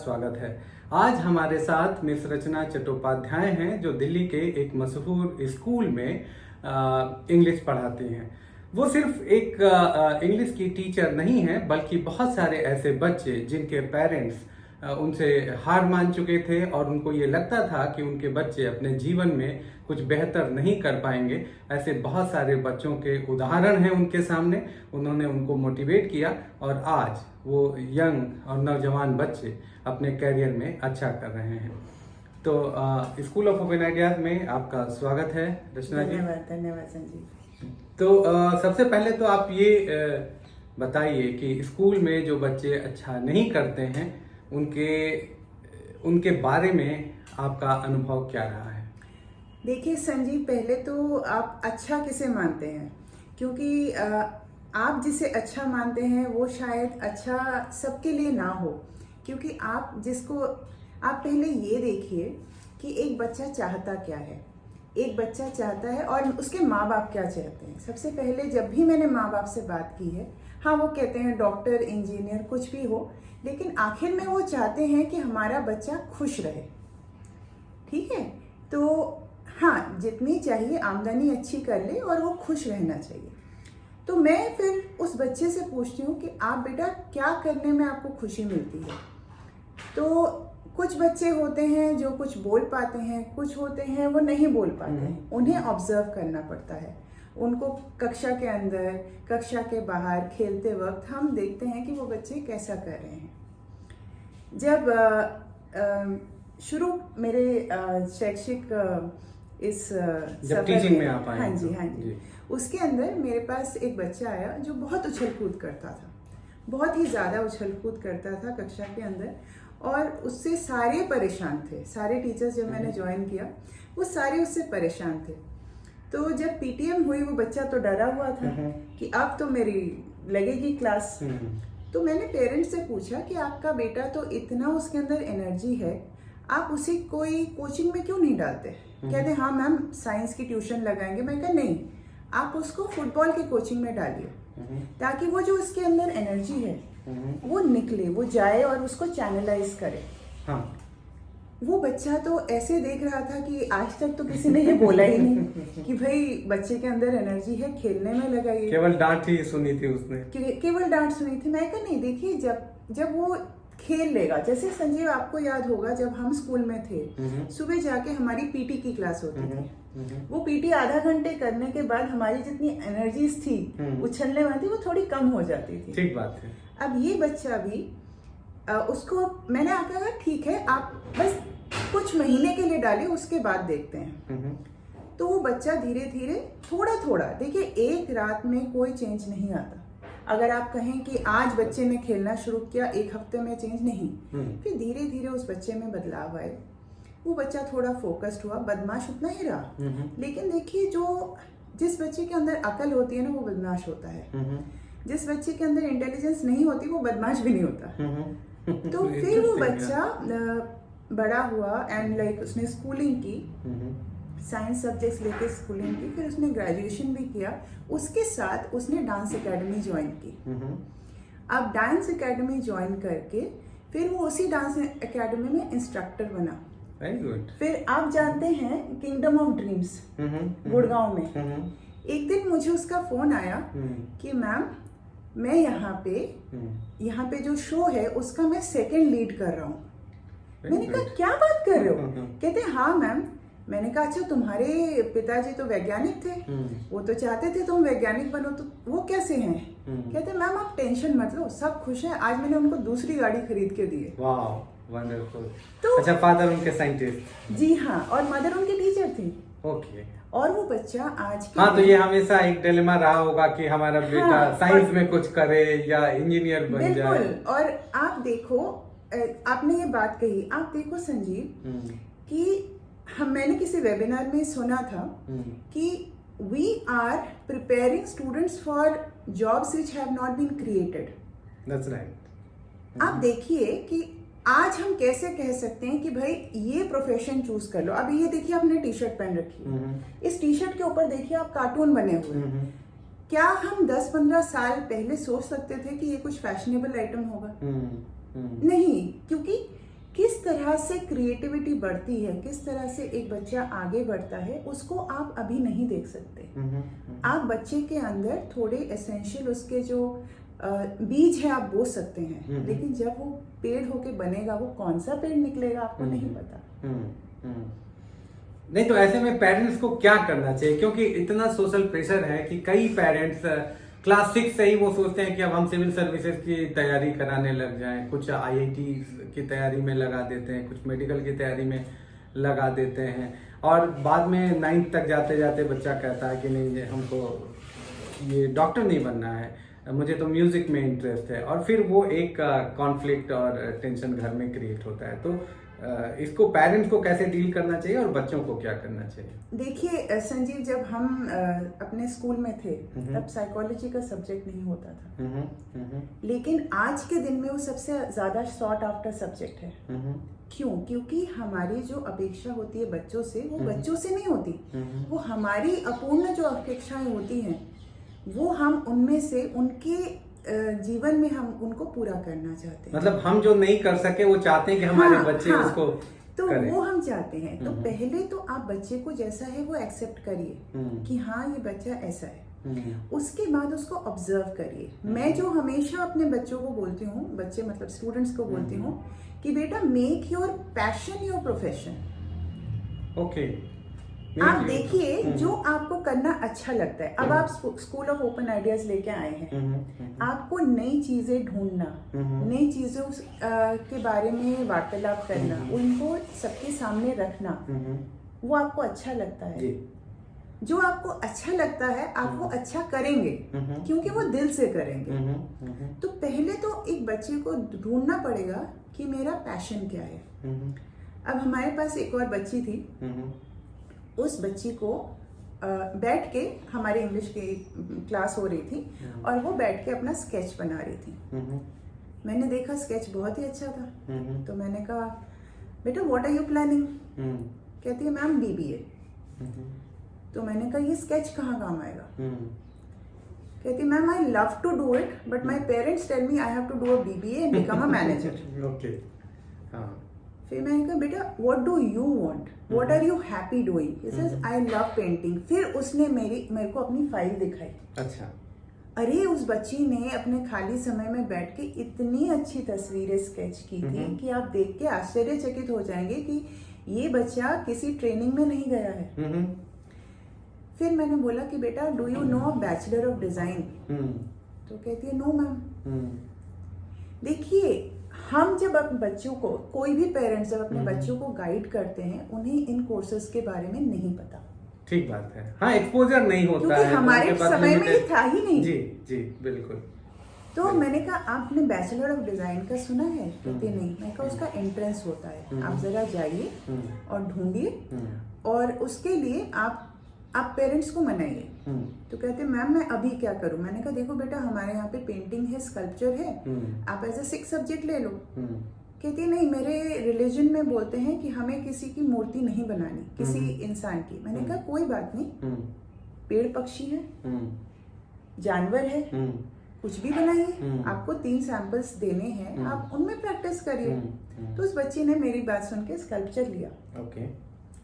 स्वागत है। आज हमारे साथ मिस रचना चट्टोपाध्याय हैं जो दिल्ली के एक मशहूर स्कूल में इंग्लिश पढ़ाती हैं। वो सिर्फ एक इंग्लिश की टीचर नहीं हैं बल्कि बहुत सारे ऐसे बच्चे जिनके पेरेंट्स उनसे हार मान चुके थे और उनको ये लगता था कि उनके बच्चे अपने जीवन में कुछ बेहतर नहीं कर पाएंगे। ऐसे बहुत सारे बच्चों के उदाहरण हैं उनके सामने। उन्होंने उनको मोटिवेट किया और आज वो यंग और नौजवान बच्चे अपने कैरियर में अच्छा कर रहे हैं। तो स्कूल ऑफ ओपन आइडियाज में आपका स्वागत है रचना जी। धन्यवाद संजीव। तो सबसे पहले तो आप ये बताइए कि स्कूल में जो बच्चे अच्छा नहीं करते हैं उनके बारे में आपका अनुभव क्या रहा है? देखिए संजीव, पहले तो आप अच्छा किसे मानते हैं, क्योंकि आप जिसे अच्छा मानते हैं वो शायद अच्छा सबके लिए ना हो। क्योंकि आप पहले ये देखिए कि एक बच्चा चाहता क्या है। एक बच्चा चाहता है और उसके माँ बाप क्या चाहते हैं। सबसे पहले जब भी मैंने माँ बाप से बात की है, हाँ वो कहते हैं डॉक्टर, इंजीनियर, कुछ भी हो, लेकिन आखिर में वो चाहते हैं कि हमारा बच्चा खुश रहे। ठीक है, तो हाँ, जितनी चाहिए आमदनी अच्छी कर ले और वो खुश रहना चाहिए। तो मैं फिर उस बच्चे से पूछती हूँ कि आप बेटा क्या करने में आपको खुशी मिलती है। तो कुछ बच्चे होते हैं जो कुछ बोल पाते हैं, कुछ होते हैं वो नहीं बोल पाते हैं। उन्हें ऑब्जर्व करना पड़ता है। उनको कक्षा के अंदर, कक्षा के बाहर खेलते वक्त हम देखते हैं कि वो बच्चे कैसा कर रहे हैं। जब शुरू मेरे शैक्षिक इस जब टीचिंग में आप आए, हाँ जी, उसके अंदर मेरे पास एक बच्चा आया जो बहुत उछल कूद करता था, बहुत ही ज़्यादा उछल कूद करता था कक्षा के अंदर, और उससे सारे परेशान थे। सारे टीचर्स जब मैंने ज्वाइन किया वो सारे उससे परेशान थे। तो जब पीटीएम हुई वो बच्चा तो डरा हुआ था कि अब तो मेरी लगेगी क्लास। तो मैंने पेरेंट्स से पूछा कि आपका बेटा तो इतना उसके अंदर एनर्जी है, आप उसे कोई कोचिंग में क्यों नहीं डालते? कहते हाँ मैम साइंस की ट्यूशन लगाएंगे। मैं कहा नहीं, आप उसको फुटबॉल की कोचिंग में डालिए ताकि वो जो उसके अंदर एनर्जी है वो निकले, वो जाए और उसको चैनलाइज करे। हाँ। वो बच्चा तो ऐसे देख रहा था कि आज तक तो किसी ने ये बोला ही नहीं कि भाई बच्चे के अंदर एनर्जी है, खेलने में लगाइए। केवल डांट ही सुनी थी उसने, केवल डांट सुनी थी। मैं कहा नहीं, देखिए जब वो खेल लेगा, जैसे संजीव आपको याद होगा जब हम स्कूल में थे, सुबह जाके हमारी पीटी की क्लास होती थी। वो पीटी आधा घंटे करने के बाद हमारी जितनी एनर्जीज थी उछलने वाली वो थोड़ी कम हो जाती थी। ठीक बात है। अब ये बच्चा भी उसको मैंने आकर कहा ठीक है, आप बस कुछ महीने के लिए डालिए, उसके बाद देखते हैं। तो वो बच्चा धीरे धीरे थोड़ा थोड़ा, देखिए एक रात में कोई चेंज नहीं आता। अगर आप कहें कि आज बच्चे ने खेलना शुरू किया, एक हफ्ते में चेंज नहीं, फिर धीरे धीरे उस बच्चे में बदलाव आए। वो बच्चा थोड़ा फोकस्ड हुआ, बदमाश उतना ही रहा। लेकिन देखिए जिस बच्चे के अंदर अकल होती है ना वो बदमाश होता है। जिस बच्चे के अंदर इंटेलिजेंस नहीं होती वो बदमाश भी नहीं होता। तो फिर वो बच्चा बड़ा हुआ एंड उसने स्कूलिंग की, साइंस सब्जेक्ट्स लेके स्कूलिंग की, फिर उसने ग्रेजुएशन भी किया। उसके साथ उसने डांस एकेडमी ज्वाइन की। अब डांस एकेडमी ज्वाइन करके फिर वो उसी डांस एकेडमी में इंस्ट्रक्टर बना। Very good. फिर आप जानते हैं किंगडम ऑफ ड्रीम्स गुड़गांव में, एक दिन मुझे उसका फोन आया कि मैम मैं यहाँ पे जो शो है उसका मैं सेकंड लीड कर रहा हूँ। मैंने कहा क्या बात कर रहे हो? कहते हाँ मैम। मैंने कहा अच्छा, तुम्हारे पिताजी तो वैज्ञानिक थे, वो तो चाहते थे तुम वैज्ञानिक बनो, तो वो कैसे हैं? कहते मैम आप टेंशन मत लो, सब खुश हैं। आज मैंने उनको दूसरी गाड़ी खरीद के दी है। वाह, वंडरफुल। तो अच्छा, फादर उनके साइंटिस्ट? जी हाँ, और मदर उनकी टीचर थी। ओके। और वो बच्चा आज के हाँ, तो ये हमेशा एक डिलेमा रहा होगा कि हमारा बेटा साइंस में कुछ करे या इंजीनियर बन जाए। बिल्कुल। और आप देखो, आपने ये बात कही, आप देखो संजीव कि मैंने किसी वेबिनार में सुना था कि we are preparing students for jobs which have not been created. That's right. आप देखिए कि आज हम कैसे कह सकते हैं कि भाई ये प्रोफेशन चूज कर लो। अभी ये देखिए आपने टी शर्ट पहन रखी है, इस टी शर्ट के ऊपर देखिए आप कार्टून बने हुए हैं। क्या हम 10-15 साल पहले सोच सकते थे कि ये कुछ फैशनेबल आइटम होगा? नहीं, क्योंकि तरह से क्रिएटिविटी बढ़ती है, किस तरह से एक बच्चा आगे बढ़ता है, उसको आप अभी नहीं देख सकते। आप बच्चे के अंदर थोड़े एसेंशियल उसके जो बीज है आप बो सकते हैं, लेकिन जब वो पेड़ होके बनेगा, वो कौन सा पेड़ निकलेगा आपको नहीं पता। नहीं, तो ऐसे में पेरेंट्स को क्या करना चाहिए? क्योंकि इतना सोशल प्रेशर है कि कई पेरेंट्स क्लास 6 से ही वो सोचते हैं कि अब हम सिविल सर्विसेज की तैयारी कराने लग जाएं, कुछ IIT की तैयारी में लगा देते हैं, कुछ मेडिकल की तैयारी में लगा देते हैं, और बाद में 9th तक जाते जाते बच्चा कहता है कि नहीं, हमको ये डॉक्टर नहीं बनना है, मुझे तो म्यूजिक में इंटरेस्ट है, और फिर वो एक कॉन्फ्लिक्ट और टेंशन घर में क्रिएट होता है। तो इसको पेरेंट्स को कैसे डील करना चाहिए और बच्चों को क्या करना चाहिए? देखिए संजीव, जब हम अपने स्कूल में थे तब साइकोलॉजी का सब्जेक्ट नहीं होता था, लेकिन आज के दिन में वो सबसे ज्यादा सॉट आफ्टर सब्जेक्ट है। क्यों? क्योंकि हमारी जो अपेक्षा होती है बच्चों से, वो बच्चों से नहीं होती, वो हमारी अपूर्ण जो अपेक्षाएं होती हैं वो हम उनमें से उनके जीवन में हम उनको पूरा करना चाहते हैं। मतलब हम जो नहीं कर सके वो चाहते हैं कि हमारे बच्चे उसको तो करें। वो हम चाहते हैं। तो पहले तो आप बच्चे को जैसा है वो एक्सेप्ट करिए कि हाँ ये बच्चा ऐसा है, उसके बाद उसको ऑब्जर्व करिए। मैं जो हमेशा अपने बच्चों को बोलती हूँ, बच्चे मतलब स्टूडेंट्स को बोलती हूँ कि बेटा make your passion your profession. Okay, आप देखिए जो आपको करना अच्छा लगता है। अब आप स्कूल ऑफ ओपन आइडियाज लेके आए हैं, आपको नई चीजें ढूंढना, नई चीजों के बारे में वार्तालाप करना, उनको सबके सामने रखना, वो आपको अच्छा लगता है। जो आपको अच्छा लगता है आप वो अच्छा करेंगे क्योंकि वो दिल से करेंगे। तो पहले तो एक बच्चे को ढूंढना पड़ेगा कि मेरा पैशन क्या है। अब हमारे पास एक और बच्ची थी, उस बच्ची को बैठ के, हमारी इंग्लिश की क्लास हो रही थी और वो बैठ के अपना स्केच बना रही थी। मैंने देखा स्केच बहुत ही अच्छा था, तो मैंने कहा बेटा व्हाट आर यू प्लानिंग? कहती है मैम BBA। तो मैंने कहा ये स्केच कहाँ काम आएगा? कहती ma'am I love to do it but my parents tell me I have to do a BBA and become a manager. Okay, हाँ। फिर मैंने कहा बेटा what do you want, what are you happy doing? He says I love painting. फिर उसने मेरे को अपनी फाइल दिखाई। अच्छा। अरे उस बच्ची ने अपने खाली समय में बैठ के इतनी अच्छी तस्वीरें स्केच की थी कि आप देख के आश्चर्यचकित हो जाएंगे कि ये बच्चा किसी ट्रेनिंग में नहीं गया है। फिर मैंने बोला कि बेटा do you know bachelor of design? तो कहती है नो मैम। देखिए हम जब अपने बच्चों को, कोई भी पेरेंट्स जब अपने बच्चों को गाइड करते हैं, उन्हें इन कोर्सेज के बारे में नहीं पता। ठीक बात है, हाँ, एक्सपोजर नहीं होता क्योंकि है, हमारे समय में ये था ही नहीं। जी जी बिल्कुल। तो मैंने कहा आपने बैचलर ऑफ डिजाइन का सुना है? कहते नहीं। मैंने कहा उसका एंट्रेंस होता है, आप जरा जाइए और ढूंढिए और उसके लिए आप पेरेंट्स को मनाइए। तो कहते मैम मैं अभी क्या करूं? मैंने कहा देखो बेटा हमारे यहाँ पे पेंटिंग है, स्कल्पचर है, आप एज ए 6 सब्जेक्ट ले लो। कहती नहीं, मेरे रिलीजन में बोलते हैं कि हमें किसी की मूर्ति नहीं बनानी, किसी इंसान की। मैंने कहा कोई बात नहीं, पेड़ पक्षी है, जानवर है, कुछ भी बनाइए। आपको 3 सैंपल्स देने हैं, आप उनमें प्रैक्टिस करिए। तो उस बच्ची ने मेरी बात सुन के स्कल्पचर लिया। ओके।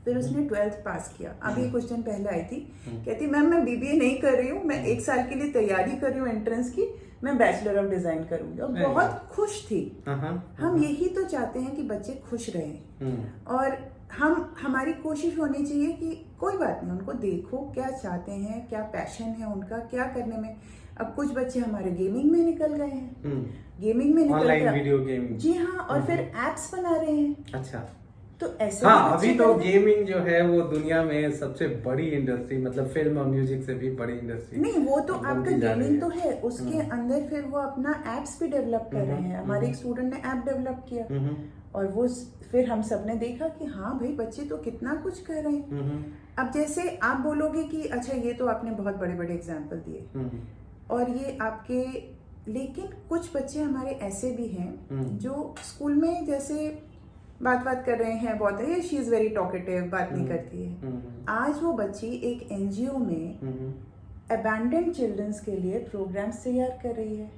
फिर उसने 12th पास किया। अभी कुछ दिन पहले आई थी, कहती मैम मैं BBA नहीं कर रही हूँ, मैं 1 साल के लिए तैयारी कर रही हूँ एंट्रेंस की, मैं बैचलर ऑफ डिजाइन करूंगी। और बहुत खुश थी। हम यही तो चाहते हैं कि बच्चे खुश रहें, और हमारी कोशिश होनी चाहिए कि कोई बात नहीं, उनको देखो क्या चाहते हैं, क्या पैशन है उनका, क्या करने में। अब कुछ बच्चे हमारे गेमिंग में निकल गए हैं, गेमिंग में निकल ऑनलाइन वीडियो गेम। जी हाँ, और फिर एप्स बना रहे हैं। अच्छा। तो ऐसे हाँ, अभी तो गेमिंग जो है वो दुनिया में सबसे बड़ी इंडस्ट्री, मतलब फिल्म और म्यूजिक से भी बड़ी इंडस्ट्री। नहीं, वो तो आपका गेमिंग तो है, उसके अंदर फिर वो अपना एप्स भी डेवलप कर रहे हैं। हमारे एक स्टूडेंट ने ऐप डेवलप किया और वो फिर हम सब ने देखा कि हाँ भाई बच्चे तो कितना कुछ कर रहे हैं। अब जैसे आप बोलोगे कि अच्छा ये तो आपने बहुत बड़े बड़े एग्जाम्पल दिए और ये आपके, लेकिन कुछ बच्चे हमारे ऐसे भी हैं जो स्कूल में जैसे बात कर रहे हैं, बहुत है शी इज वेरी टॉकेटिव, बात नहीं करती है। आज वो बच्ची एक NGO में अबैंडन्ड चिल्ड्रंस के लिए प्रोग्राम्स तैयार कर रही है,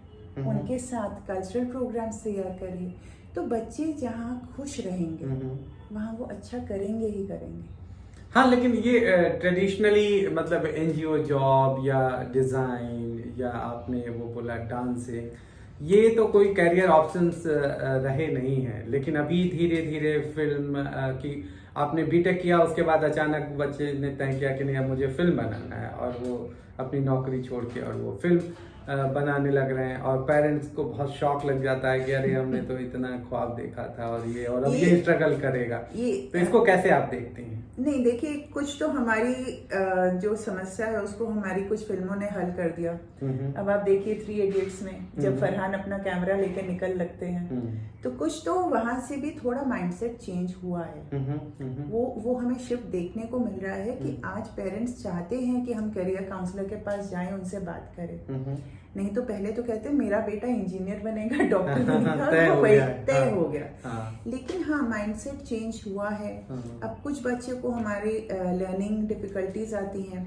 उनके साथ कल्चरल प्रोग्राम्स तैयार कर रही है। तो बच्चे जहाँ खुश रहेंगे वहाँ वो अच्छा करेंगे ही करेंगे। हाँ, लेकिन ये ट्रेडिशनली मतलब एनजीओ जॉब या डिज़ाइन या आपने वो बोला डांसिंग, ये तो कोई कैरियर ऑप्शंस रहे नहीं हैं, लेकिन अभी धीरे धीरे फिल्म की आपने बीटेक किया, उसके बाद अचानक बच्चे ने तय किया कि नहीं अब मुझे फिल्म बनाना है, और वो अपनी नौकरी छोड़ के और वो फिल्म बनाने लग रहे हैं, और पेरेंट्स को बहुत शौक लग जाता है कि अरे हमने तो इतना ख्वाब देखा था और अब ये स्ट्रगल करेगा। तो इसको कैसे आप देखते हैं? नहीं, देखिए, कुछ तो हमारी जो समस्या है उसको हमारी कुछ फिल्मों ने हल कर दिया। अब आप देखिए 3 इडियट्स में जब फरहान अपना कैमरा लेकर निकल लगते हैं, तो कुछ तो वहां से भी थोड़ा माइंडसेट चेंज हुआ है। वो हमें शिफ्ट देखने को मिल रहा है कि आज पेरेंट्स चाहते हैं कि हम करियर काउंसलर के पास जाएं, उनसे बात करें। नहीं तो पहले तो कहते मेरा बेटा इंजीनियर बनेगा, डॉक्टर बनेगा, तय हो गया। लेकिन हाँ, माइंडसेट चेंज हुआ है। अब कुछ बच्चे को हमारे लर्निंग डिफिकल्टीज आती हैं।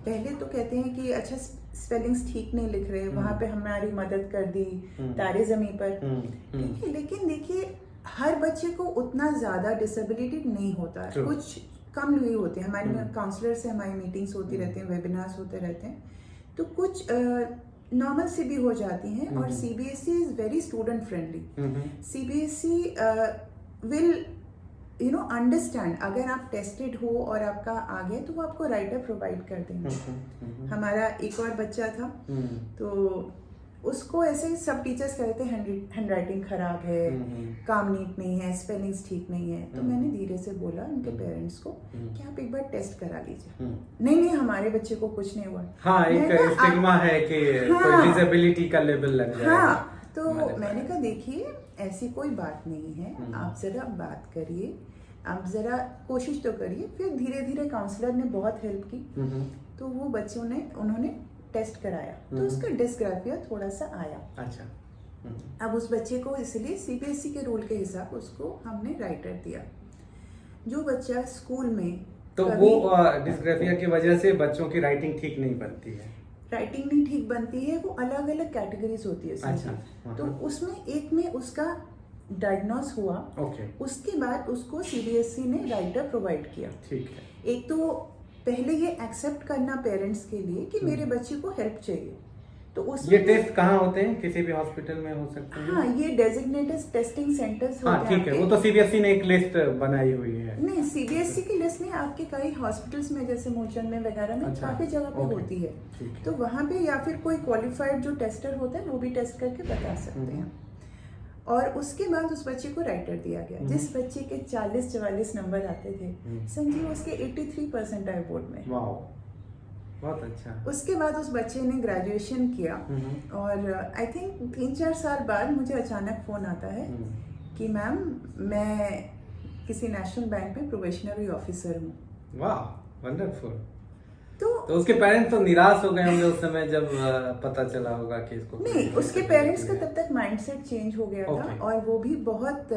पहले तो कहते हैं कि अच्छा स्पेलिंग्स ठीक नहीं लिख रहे, वहां पे हमारी मदद कर दी तारे जमी पर, ठीक है। लेकिन देखिए, हर बच्चे को उतना ज्यादा डिसेबिलिटी नहीं होता है, कुछ कम लोग होते हैं। हमारे काउंसलर से हमारी मीटिंग्स होती रहती हैं, वेबिनार्स होते रहते हैं, तो कुछ नॉर्मल से भी हो जाती हैं। और CBSE is very student friendly. CBSE will understand, अगर आप टेस्टेड हो और आपका आ गया तो वो आपको राइटर प्रोवाइड कर देंगे। हमारा एक और बच्चा था, तो उसको ऐसे सब टीचर्स कहते हैं हैंडराइटिंग खराब है, काम नीट नहीं है, स्पेलिंग्स ठीक नहीं है। तो मैंने धीरे से बोला उनके पेरेंट्स को कि आप एक बार टेस्ट करा लीजिए। नहीं, हमारे बच्चे को कुछ नहीं हुआ। हाँ, एक स्टिग्मा है कि कोई डिसेबिलिटी का लेबल लग जाए। हाँ, तो मैंने कहा देखिए ऐसी कोई बात नहीं है, आप जरा बात करिए, आप जरा कोशिश तो करिए। फिर धीरे धीरे काउंसलर ने बहुत हेल्प की, तो वो बच्चों ने उन्होंने टेस्ट कराया, तो उसका डिस्ग्राफिया थोड़ा सा आया। अच्छा। अब उस बच्चे को इसलिए सीबीएसई के रूल के हिसाब उसको हमने राइटर दिया। जो बच्चा स्कूल में तो वो डिस्ग्राफिया की वजह से बच्चों की राइटिंग ठीक नहीं बनती है, राइटिंग नहीं ठीक बनती है, वो अलग अलग कैटेगरीज होती है। अच्छा। तो उसमें एक में उसका डायग्नोस हुआ, उसके बाद उसको सीबीएसई ने राइटर प्रोवाइड किया। ठीक है। एक तो पहले ये एक्सेप्ट करना पेरेंट्स के लिए कि मेरे बच्चे को हेल्प चाहिए, तो उसमें ये टेस्ट कहाँ होते हैं? किसी भी हॉस्पिटल में हो सकते हैं? हाँ, ये डेजिग्नेटेड टेस्टिंग सेंटर्स होते हैं। ठीक है, वो तो सीबीएसई ने एक लिस्ट बनाई हुई है। नहीं, सीबीएसई की लिस्ट नहीं, आपके कई हॉस्पिटल्स में जैसे मूलचंद में वगैरह में काफी जगह पे होती है। तो वहाँ पे या फिर कोई क्वालिफाइड जो टेस्टर होता है वो भी टेस्ट करके बता सकते हैं। और उसके बाद उस बच्चे को राइटर दिया गया। जिस बच्चे के 40-44 नंबर आते थे, संजीव उसके 83% आए बोर्ड में। वाओ, बहुत अच्छा। उसके बाद उस बच्चे ने ग्रेजुएशन किया, और आई थिंक 3-4 साल बाद मुझे अचानक फोन आता है कि मैम मैं किसी नेशनल बैंक में प्रोबेशनरी ऑफिसर हूँ। वाह, वंडरफुल। तो उसके पेरेंट्स तो निराश हो गए होंगे उस समय जब पता चला होगा कि इसको। नहीं, उसके पेरेंट्स का तब तक माइंडसेट चेंज हो गया था, और वो भी बहुत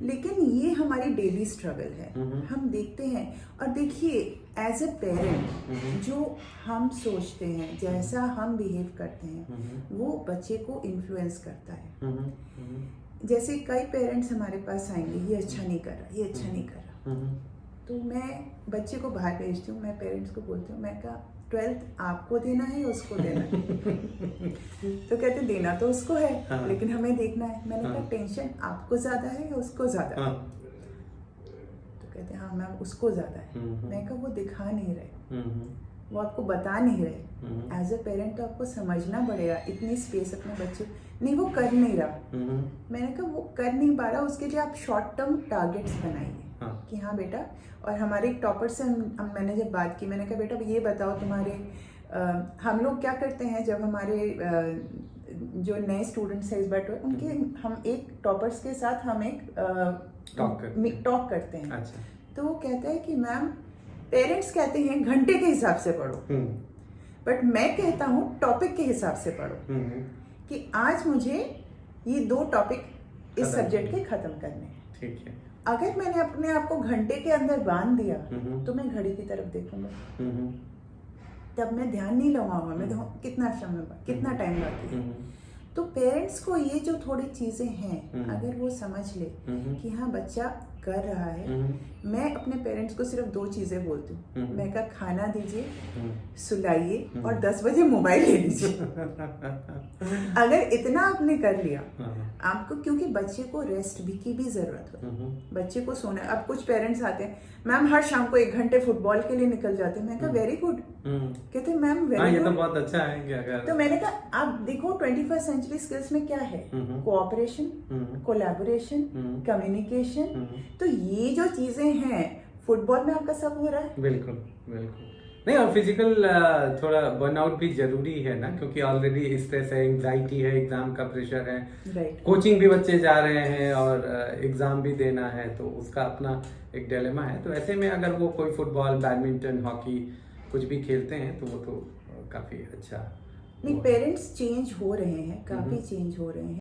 लेकिन ये हमारी डेली स्ट्रगल है। हम देखते हैं, और देखिए एज ए पेरेंट जो हम सोचते हैं, जैसा हम बिहेव करते हैं, वो बच्चे को इन्फ्लुएंस करता है। जैसे कई पेरेंट्स हमारे पास आएंगे, ये अच्छा नहीं कर रहा, ये अच्छा नहीं कर रहा, तो मैं बच्चे को बाहर भेजती हूँ। मैं पेरेंट्स को बोलती हूँ, मैं कहा 12th आपको देना है या उसको देना है? तो कहते देना तो उसको है, लेकिन हमें देखना है। मैंने कहा टेंशन आपको ज्यादा है या उसको ज्यादा है? तो कहते हाँ मैम उसको ज्यादा है। मैं कहा वो दिखा नहीं रहे, वो आपको बता नहीं रहे। एज ए पेरेंट तो आपको समझना पड़ेगा, इतनी स्पेस अपने बच्चे नहीं, वो कर नहीं रहा। मैंने कहा वो कर नहीं पा रहा, उसके लिए आप शॉर्ट टर्म टारगेट्स बनाइए कि हाँ बेटा। और हमारे एक टॉपर से मैंने जब बात की, मैंने कहा बेटा ये बताओ तुम्हारे हम लोग क्या करते हैं जब हमारे जो नए स्टूडेंट्स हैं इस बार उनके हम एक टॉपर्स के साथ हम एक टॉक करते हैं। अच्छा। तो वो कहता है कि मैम पेरेंट्स कहते हैं घंटे के हिसाब से पढ़ो, बट मैं कहता हूँ टॉपिक के हिसाब से पढ़ो, कि आज मुझे ये 2 टॉपिक इस सब्जेक्ट के खत्म करने हैं। ठीक है। अगर मैंने अपने आप को घंटे के अंदर बांध दिया तो मैं घड़ी की तरफ देखूंगा, तब मैं ध्यान नहीं लगाऊंगा मैं कितना समय कितना टाइम बाकी है। तो पेरेंट्स को ये जो थोड़ी चीजें हैं, अगर वो समझ ले कि हाँ बच्चा कर रहा है, मैं अपने पेरेंट्स को सिर्फ 2 चीजें बोलती हूँ। मैं कहा खाना दीजिए, सुलाइए और 10 बजे मोबाइल ले लीजिए। अगर इतना आपने कर लिया आपको, क्योंकि बच्चे को रेस्ट भी की भी जरूरत हो, बच्चे को सोना। अब कुछ पेरेंट्स आते हैं, मैम हर शाम को 1 घंटे फुटबॉल के लिए निकल जाते हैं। मैं कहा वेरी गुड। कहते हैं मैम वेरी गुड, ये तो बहुत अच्छा है कि अगर। तो मैंने कहा आप देखो 21st सेंचुरी स्किल्स में क्या है, कोऑपरेशन, कोलैबोरेशन, कम्युनिकेशन। तो ये जो चीजें हैं फुटबॉल में आपका सब हो रहा है। बिल्कुल बिल्कुल नहीं, और फिजिकल थोड़ा बर्नआउट भी जरूरी है ना, क्योंकि ऑलरेडी स्ट्रेस है, एंजाइटी है, एग्जाम का प्रेशर है, राइट। कोचिंग भी बच्चे जा रहे हैं और एग्जाम भी देना है, तो उसका अपना एक डिलेमा है। तो ऐसे में अगर वो कोई फुटबॉल, बैडमिंटन, हॉकी कुछ भी खेलते हैं तो वो तो काफी अच्छा। नहीं, पेरेंट्स चेंज हो रहे हैं, काफी चेंज हो रहे हैं।